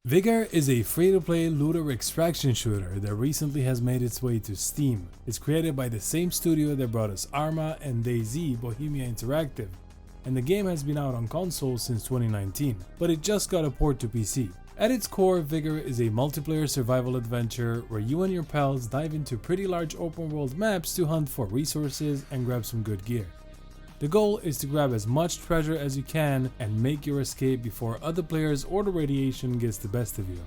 Vigor is a free-to-play looter extraction shooter that recently has made its way to Steam. It's created by the same studio that brought us Arma and DayZ, Bohemia Interactive, and the game has been out on console since 2019, but it just got a port to PC. At its core, Vigor is a multiplayer survival adventure where you and your pals dive into pretty large open world maps to hunt for resources and grab some good gear. The goal is to grab as much treasure as you can and make your escape before other players or the radiation gets the best of you.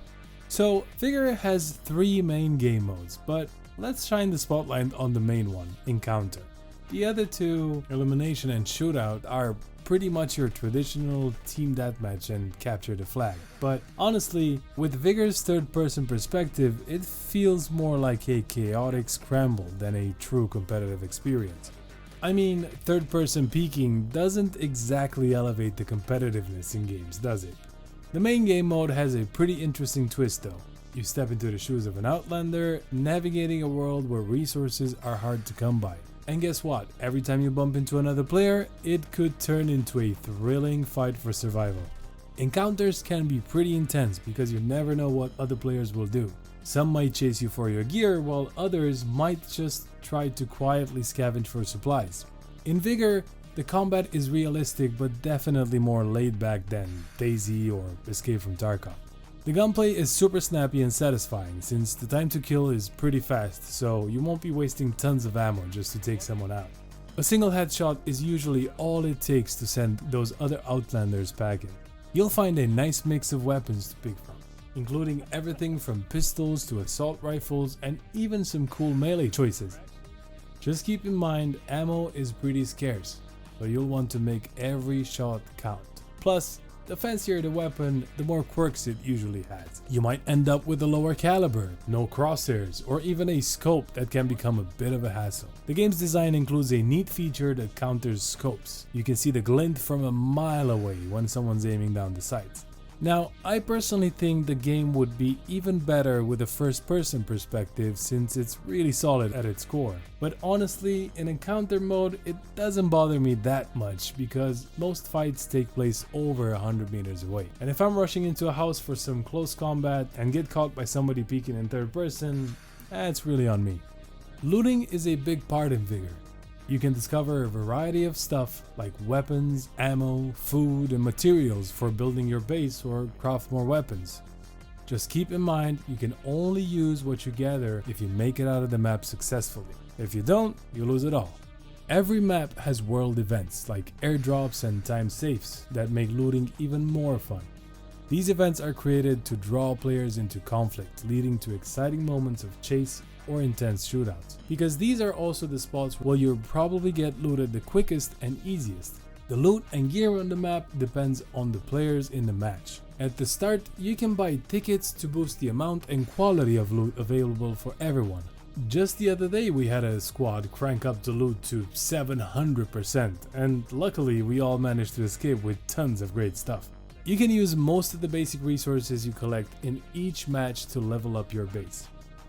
So, Vigor has 3 main game modes, but let's shine the spotlight on the main one, Encounter. The other 2, Elimination and Shootout, are pretty much your traditional team deathmatch and capture the flag. But honestly, with Vigor's third-person perspective, it feels more like a chaotic scramble than a true competitive experience. I mean, third-person peeking doesn't exactly elevate the competitiveness in games, does it? The main game mode has a pretty interesting twist though. You step into the shoes of an outlander, navigating a world where resources are hard to come by. And guess what? Every time you bump into another player, it could turn into a thrilling fight for survival. Encounters can be pretty intense because you never know what other players will do. Some might chase you for your gear, while others might just try to quietly scavenge for supplies. In Vigor, the combat is realistic but definitely more laid back than DayZ or Escape from Tarkov. The gunplay is super snappy and satisfying since the time to kill is pretty fast, so you won't be wasting tons of ammo just to take someone out. A single headshot is usually all it takes to send those other outlanders packing. You'll find a nice mix of weapons to pick from, including everything from pistols to assault rifles and even some cool melee choices. Just keep in mind, ammo is pretty scarce, so you'll want to make every shot count. Plus, the fancier the weapon, the more quirks it usually has. You might end up with a lower caliber, no crosshairs, or even a scope that can become a bit of a hassle. The game's design includes a neat feature that counters scopes. You can see the glint from a mile away when someone's aiming down the sights. Now, I personally think the game would be even better with a first-person perspective since it's really solid at its core. But honestly, in encounter mode, it doesn't bother me that much because most fights take place over 100 meters away. And if I'm rushing into a house for some close combat and get caught by somebody peeking in third person, it's really on me. Looting is a big part in Vigor. You can discover a variety of stuff like weapons, ammo, food, and materials for building your base or craft more weapons. Just keep in mind you can only use what you gather if you make it out of the map successfully. If you don't, you lose it all. Every map has world events like airdrops and time safes that make looting even more fun. These events are created to draw players into conflict, leading to exciting moments of chase or intense shootouts, because these are also the spots where you'll probably get looted the quickest and easiest. The loot and gear on the map depends on the players in the match. At the start, you can buy tickets to boost the amount and quality of loot available for everyone. Just the other day we had a squad crank up the loot to 700%, and luckily we all managed to escape with tons of great stuff. You can use most of the basic resources you collect in each match to level up your base.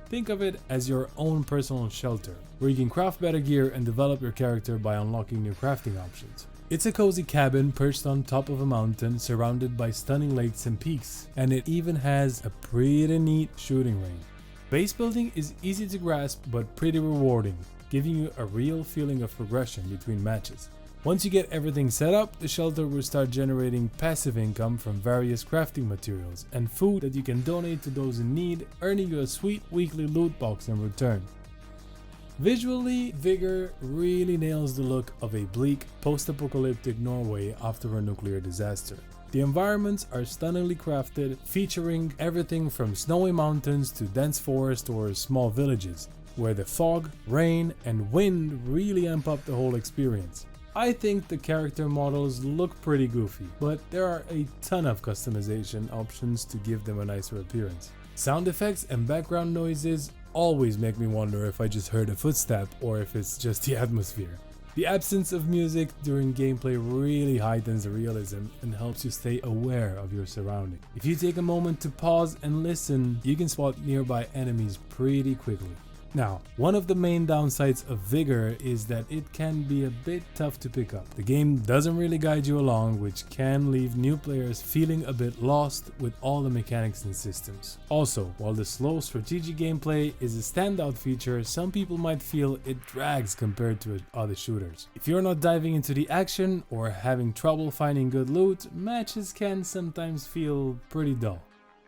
Think of it as your own personal shelter, where you can craft better gear and develop your character by unlocking new crafting options. It's a cozy cabin perched on top of a mountain surrounded by stunning lakes and peaks, and it even has a pretty neat shooting range. Base building is easy to grasp but pretty rewarding, giving you a real feeling of progression between matches. Once you get everything set up, the shelter will start generating passive income from various crafting materials and food that you can donate to those in need, earning you a sweet weekly loot box in return. Visually, Vigor really nails the look of a bleak, post-apocalyptic Norway after a nuclear disaster. The environments are stunningly crafted, featuring everything from snowy mountains to dense forest or small villages, where the fog, rain, and wind really amp up the whole experience. I think the character models look pretty goofy, but there are a ton of customization options to give them a nicer appearance. Sound effects and background noises always make me wonder if I just heard a footstep or if it's just the atmosphere. The absence of music during gameplay really heightens the realism and helps you stay aware of your surroundings. If you take a moment to pause and listen, you can spot nearby enemies pretty quickly. Now, one of the main downsides of Vigor is that it can be a bit tough to pick up. The game doesn't really guide you along, which can leave new players feeling a bit lost with all the mechanics and systems. Also, while the slow strategic gameplay is a standout feature, some people might feel it drags compared to other shooters. If you're not diving into the action or having trouble finding good loot, matches can sometimes feel pretty dull.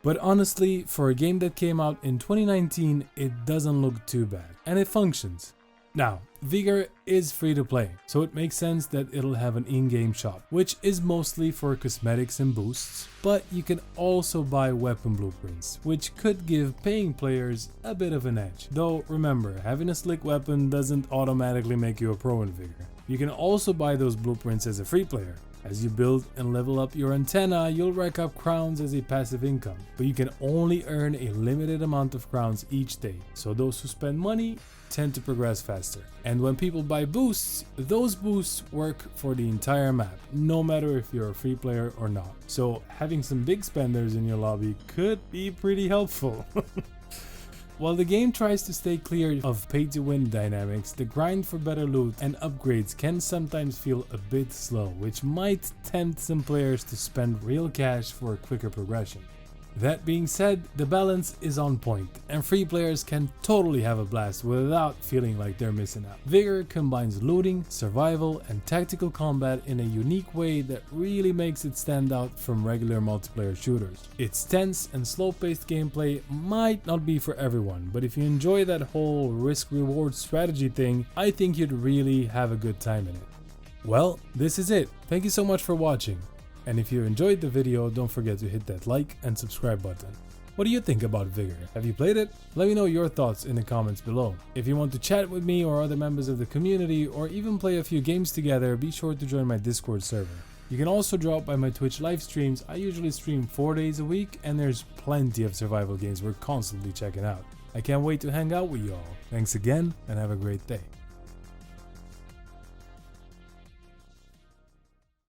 But honestly, for a game that came out in 2019, it doesn't look too bad, and it functions. Now, Vigor is free to play, so it makes sense that it'll have an in-game shop, which is mostly for cosmetics and boosts, but you can also buy weapon blueprints, which could give paying players a bit of an edge. Though remember, having a slick weapon doesn't automatically make you a pro in Vigor. You can also buy those blueprints as a free player. As you build and level up your antenna, you'll rack up crowns as a passive income, but you can only earn a limited amount of crowns each day, so those who spend money tend to progress faster. And when people buy boosts, those boosts work for the entire map, no matter if you're a free player or not. So having some big spenders in your lobby could be pretty helpful. While the game tries to stay clear of pay-to-win dynamics, the grind for better loot and upgrades can sometimes feel a bit slow, which might tempt some players to spend real cash for a quicker progression. That being said, the balance is on point, and free players can totally have a blast without feeling like they're missing out. Vigor combines looting, survival, and tactical combat in a unique way that really makes it stand out from regular multiplayer shooters. Its tense and slow-paced gameplay might not be for everyone, but if you enjoy that whole risk-reward strategy thing, I think you'd really have a good time in it. Well, this is it. Thank you so much for watching. And if you enjoyed the video, don't forget to hit that like and subscribe button. What do you think about Vigor? Have you played it? Let me know your thoughts in the comments below. If you want to chat with me or other members of the community, or even play a few games together, be sure to join my Discord server. You can also drop by my Twitch live streams. I usually stream 4 days a week, and there's plenty of survival games we're constantly checking out. I can't wait to hang out with you all. Thanks again, and have a great day.